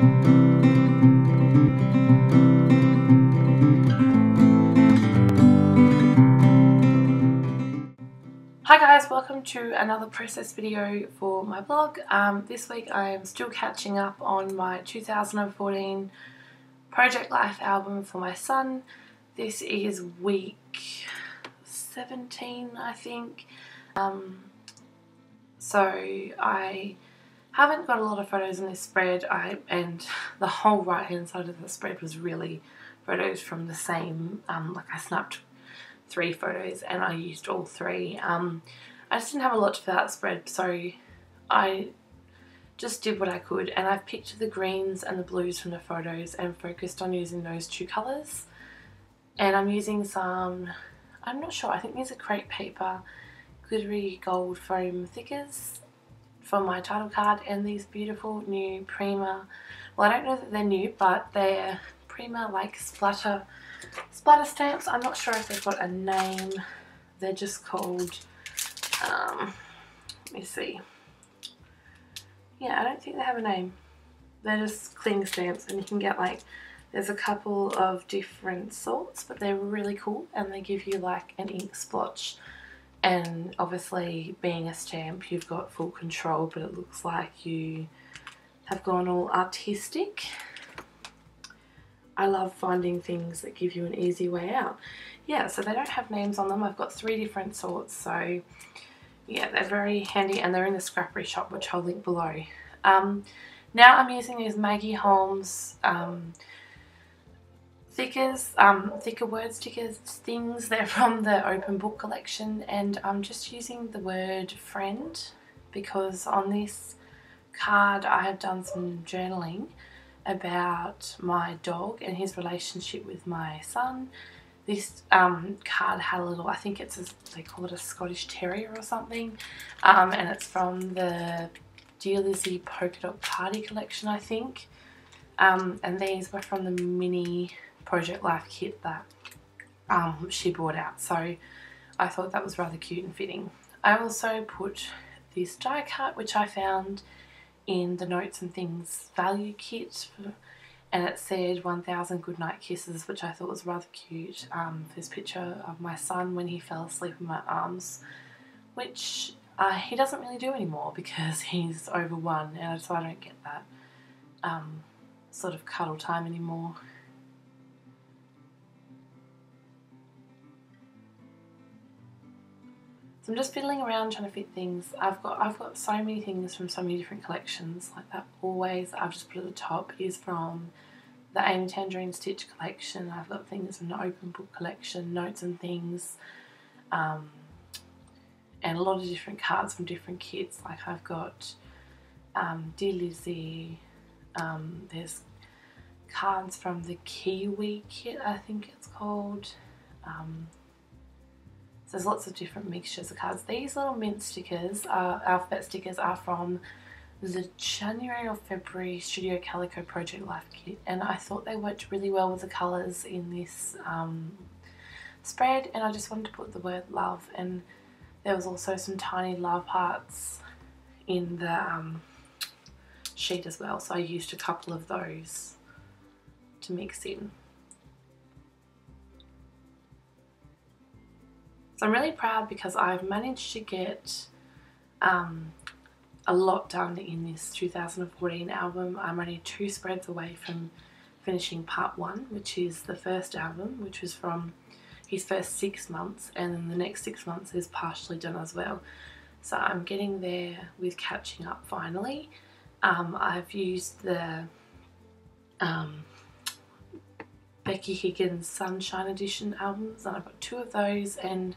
Hi guys, welcome to another process video for my blog. This week I am still catching up on my 2014 Project Life album for my son. This is week 17, I think. So I haven't got a lot of photos in this spread, and the whole right hand side of the spread was really photos from the same, like I snapped 3 photos and I used all 3. I just didn't have a lot to fill out the spread, so I just did what I could, and I've picked the greens and the blues from the photos and focused on using those 2 colours. And I'm using some, I'm not sure, I think these are crepe paper glittery gold foam thickers from my title card, and these beautiful new Prima, well I don't know that they're new, but they're Prima like splatter stamps. I'm not sure if they've got a name. They're just called, let me see. Yeah, I don't think they have a name. They're just cling stamps, and you can get like, there's a couple of different sorts, but they're really cool, and they give you like an ink splotch. And obviously being a stamp, you've got full control, but it looks like you have gone all artistic. I love finding things that give you an easy way out. Yeah, so they don't have names on them. I've got 3 different sorts, so yeah, they're very handy, and they're in the scrappery shop, which I'll link below. Now I'm using these Maggie Holmes thickers, thicker word stickers things. They're from the open book collection, and I'm just using the word friend because on this card I have done some journaling about my dog and his relationship with my son. This card had a little, I think it's they call it a Scottish Terrier or something, and it's from the Dear Lizzie Polka Dot Party collection, I think, and these were from the mini Project Life kit that she brought out, so I thought that was rather cute and fitting. I also put this die cut which I found in the Notes and Things value kit, and it said 1000 goodnight kisses, which I thought was rather cute. This picture of my son when he fell asleep in my arms, which he doesn't really do anymore because he's over 1, and so I don't get that sort of cuddle time anymore. So I'm just fiddling around trying to fit things. I've got so many things from so many different collections, like that always I've just put at the top is from the Amy Tangerine Stitch collection. I've got things from the open book collection, Notes and Things, and a lot of different cards from different kits. Like I've got Dear Lizzie, there's cards from the Kiwi kit, I think it's called. So there's lots of different mixtures of cards. These little mint stickers, alphabet stickers, are from the January or February Studio Calico Project Life kit, and I thought they worked really well with the colours in this spread, and I just wanted to put the word love, and there was also some tiny love hearts in the sheet as well, so I used a couple of those to mix in. So I'm really proud because I've managed to get a lot done in this 2014 album. I'm only 2 spreads away from finishing part 1, which is the first album, which was from his first 6 months, and then the next 6 months is partially done as well. So I'm getting there with catching up finally. I've used the Becky Higgins Sunshine Edition albums, and I've got 2 of those, and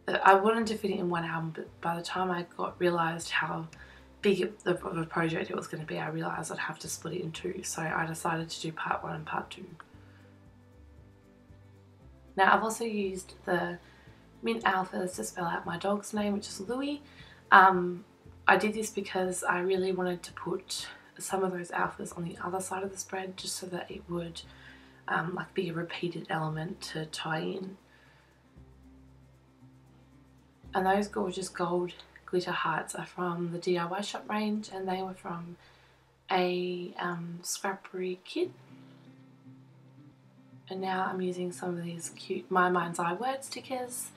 I wanted to fit it in one album, but by the time I realised how big of a project it was going to be, I realised I'd have to split it in 2, so I decided to do part 1 and part 2. Now I've also used the mint alphas to spell out my dog's name, which is Louie. I did this because I really wanted to put some of those alphas on the other side of the spread, just so that it would like be a repeated element to tie in. And those gorgeous gold glitter hearts are from the DIY shop range, and they were from a scrappery kit, and now I'm using some of these cute My Mind's Eye word stickers.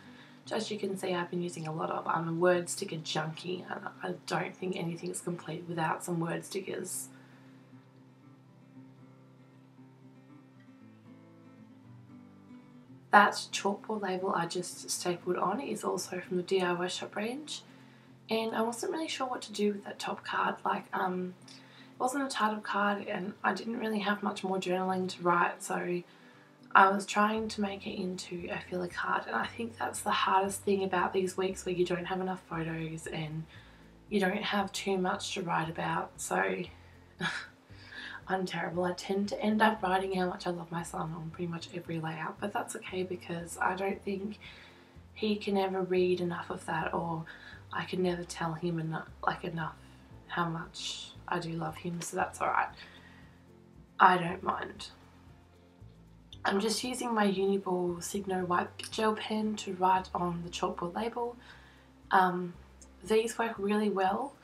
As you can see, I've been using a lot of, I'm a word sticker junkie, and I don't think anything's complete without some word stickers. That chalkboard label I just stapled on is also from the DIY shop range, and I wasn't really sure what to do with that top card. Like, it wasn't a title card, and I didn't really have much more journaling to write, so I was trying to make it into a filler card, and I think that's the hardest thing about these weeks where you don't have enough photos and you don't have too much to write about. So I'm terrible. I tend to end up writing how much I love my son on pretty much every layout, but that's okay because I don't think he can ever read enough of that, or I can never tell him enough how much I do love him, so that's alright. I don't mind. I'm just using my Uniball Signo white gel pen to write on the chalkboard label. These work really well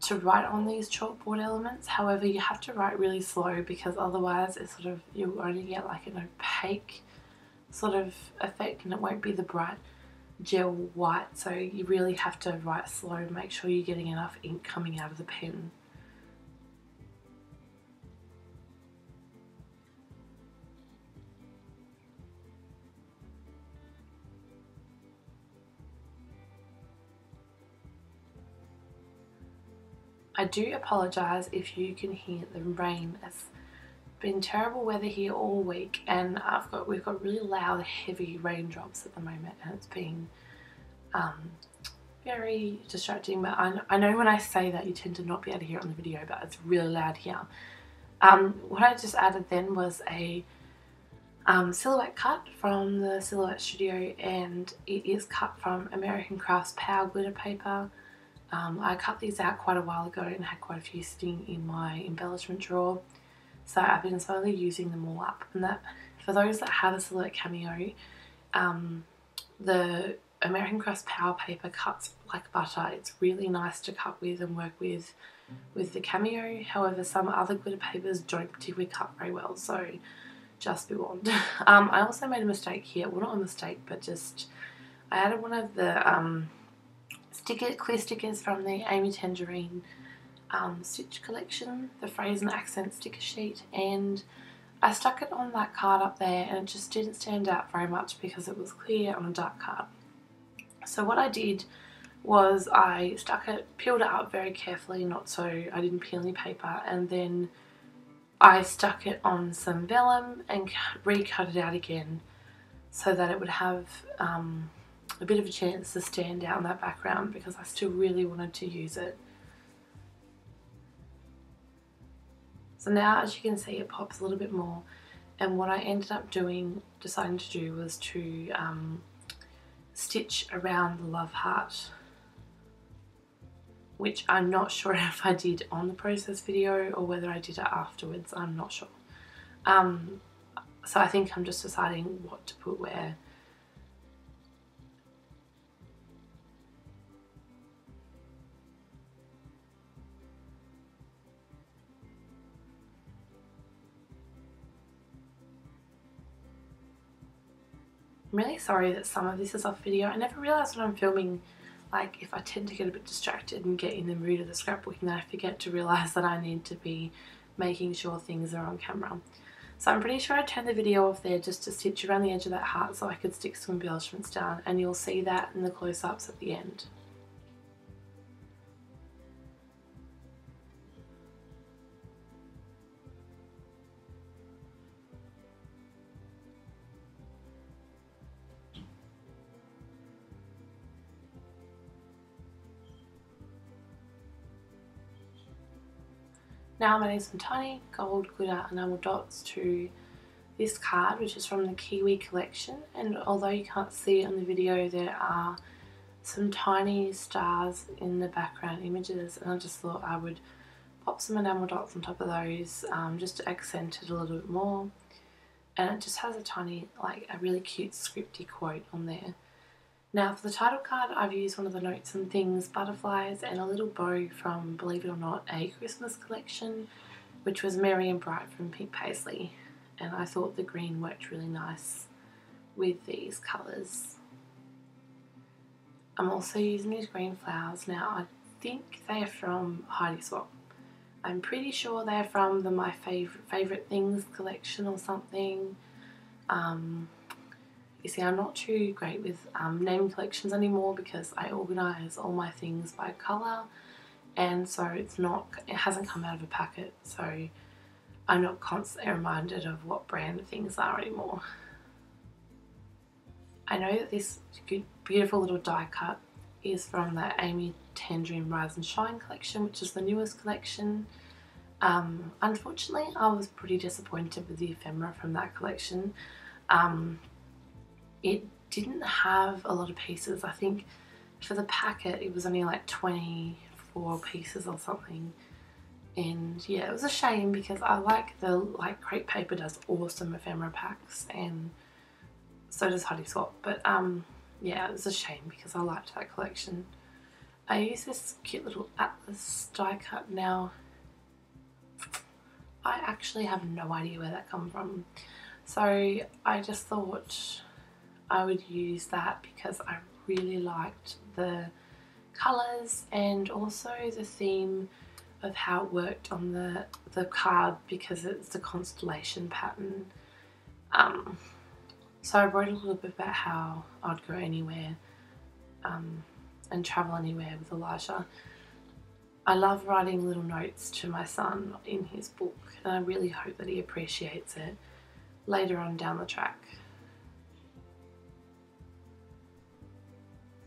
to write on these chalkboard elements. However, you have to write really slow because otherwise it's sort of, you'll only get like an opaque sort of effect and it won't be the bright gel white. So you really have to write slow, make sure you're getting enough ink coming out of the pen. I do apologise if you can hear the rain. It's been terrible weather here all week, and we've got really loud, heavy raindrops at the moment, and it's been very distracting. But I know when I say that you tend to not be able to hear it on the video, but it's really loud here. What I just added then was a silhouette cut from the Silhouette Studio, and it is cut from American Crafts Power Glitter paper. I cut these out quite a while ago and had quite a few sitting in my embellishment drawer, so I've been slowly using them all up. And that, for those that have a Silhouette Cameo, the American Crafts Power paper cuts like butter. It's really nice to cut with and work with the Cameo. However, some other glitter papers don't particularly cut very well, so just be warned. I also made a mistake here. Well, not a mistake, but just I added one of the clear stickers from the Amy Tangerine Stitch collection, the Phrase and Accent sticker sheet, and I stuck it on that card up there, and it just didn't stand out very much because it was clear on a dark card. So what I did was I peeled it up very carefully, not so I didn't peel any paper, and then I stuck it on some vellum and recut it out again so that it would have a bit of a chance to stand out in that background, because I still really wanted to use it. So now, as you can see, it pops a little bit more, and what I ended up deciding to do was to stitch around the love heart, which I'm not sure if I did on the process video or whether I did it afterwards. I'm not sure. So I think I'm just deciding what to put where. I'm really sorry that some of this is off video. I never realised when I'm filming, like, if I tend to get a bit distracted and get in the mood of the scrapbooking, then I forget to realise that I need to be making sure things are on camera. So I'm pretty sure I turned the video off there just to stitch around the edge of that heart so I could stick some embellishments down, and you'll see that in the close-ups at the end. Now I'm adding some tiny gold glitter enamel dots to this card, which is from the Kiwi collection, and although you can't see it on the video, there are some tiny stars in the background images, and I just thought I would pop some enamel dots on top of those just to accent it a little bit more. And it just has a tiny, like a really cute scripty quote on there. Now for the title card, I've used one of the Notes and Things butterflies and a little bow from, believe it or not, a Christmas collection, which was Merry and Bright from Pink Paisley, and I thought the green worked really nice with these colours. I'm also using these green flowers. Now I think they are from Heidi Swap. I'm pretty sure they're from the My Favourite Things collection or something. You see, I'm not too great with naming collections anymore because I organise all my things by colour, and so it hasn't come out of a packet, so I'm not constantly reminded of what brand things are anymore. I know that this beautiful little die cut is from the Amy Tangerine Rise and Shine collection, which is the newest collection. Unfortunately, I was pretty disappointed with the ephemera from that collection. It didn't have a lot of pieces. I think for the packet it was only like 24 pieces or something, and yeah, it was a shame because I like Crepe Paper does awesome ephemera packs, and so does Heidi Swap, but yeah, it was a shame because I liked that collection. I use this cute little Atlas die cut. Now I actually have no idea where that come from, so I just thought I would use that because I really liked the colours and also the theme of how it worked on the card because it's the constellation pattern. So I wrote a little bit about how I'd go anywhere and travel anywhere with Elijah. I love writing little notes to my son in his book, and I really hope that he appreciates it later on down the track.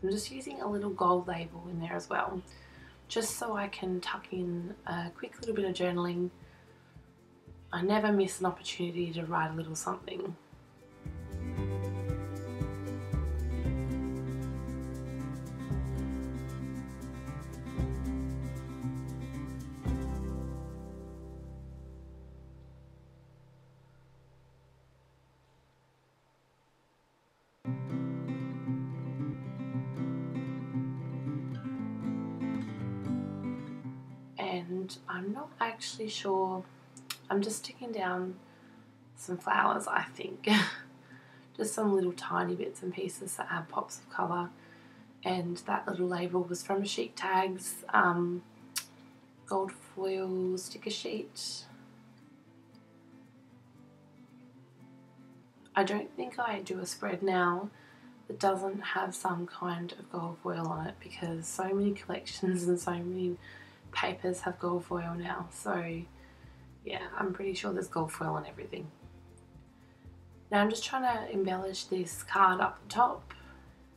I'm just using a little gold label in there as well, just so I can tuck in a quick little bit of journaling. I never miss an opportunity to write a little something. And I'm not actually sure, I'm just sticking down some flowers, I think. Just some little tiny bits and pieces that add pops of colour. And that little label was from Sheet Tags, gold foil sticker sheet. I don't think I do a spread now that doesn't have some kind of gold foil on it because so many collections and so many papers have gold foil now, so yeah, I'm pretty sure there's gold foil on everything. Now I'm just trying to embellish this card up the top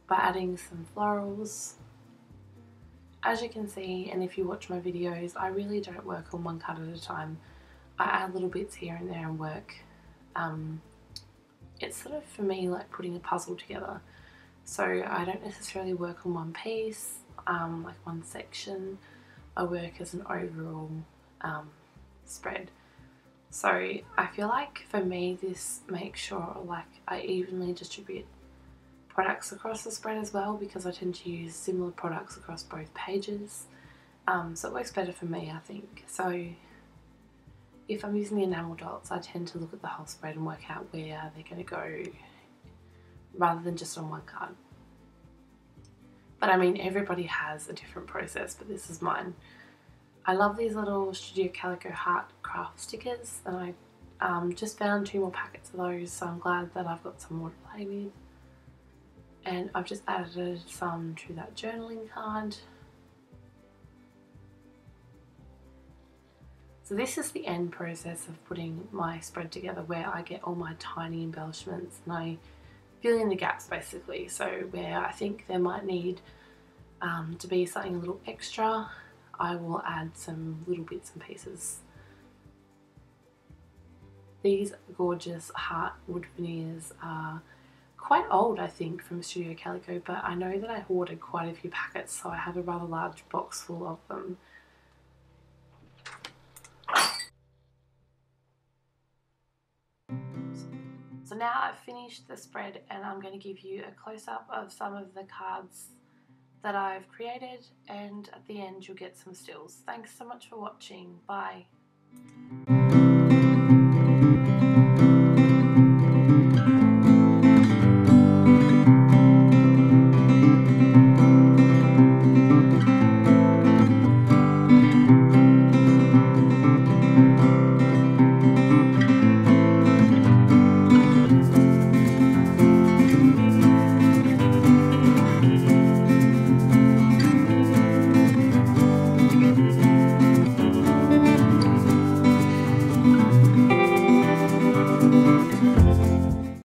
by adding some florals. As you can see, and if you watch my videos, I really don't work on one card at a time. I add little bits here and there and work. It's sort of for me like putting a puzzle together, so I don't necessarily work on one piece, like one section. I work as an overall spread. So I feel like for me this makes sure like I evenly distribute products across the spread as well, because I tend to use similar products across both pages. So it works better for me, I think. So if I'm using the enamel dots, I tend to look at the whole spread and work out where they're going to go rather than just on one card. But I mean, everybody has a different process, but this is mine. I love these little Studio Calico Heart craft stickers, and I just found 2 more packets of those, so I'm glad that I've got some more to play with. And I've just added some to that journaling card. So this is the end process of putting my spread together, where I get all my tiny embellishments and I fill in the gaps basically. So where I think there might need to be something a little extra, I will add some little bits and pieces. These gorgeous heart wood veneers are quite old, I think, from Studio Calico, but I know that I ordered quite a few packets, so I have a rather large box full of them. So now I've finished the spread and I'm going to give you a close-up of some of the cards that I've created, and at the end you'll get some stills. Thanks so much for watching. Bye.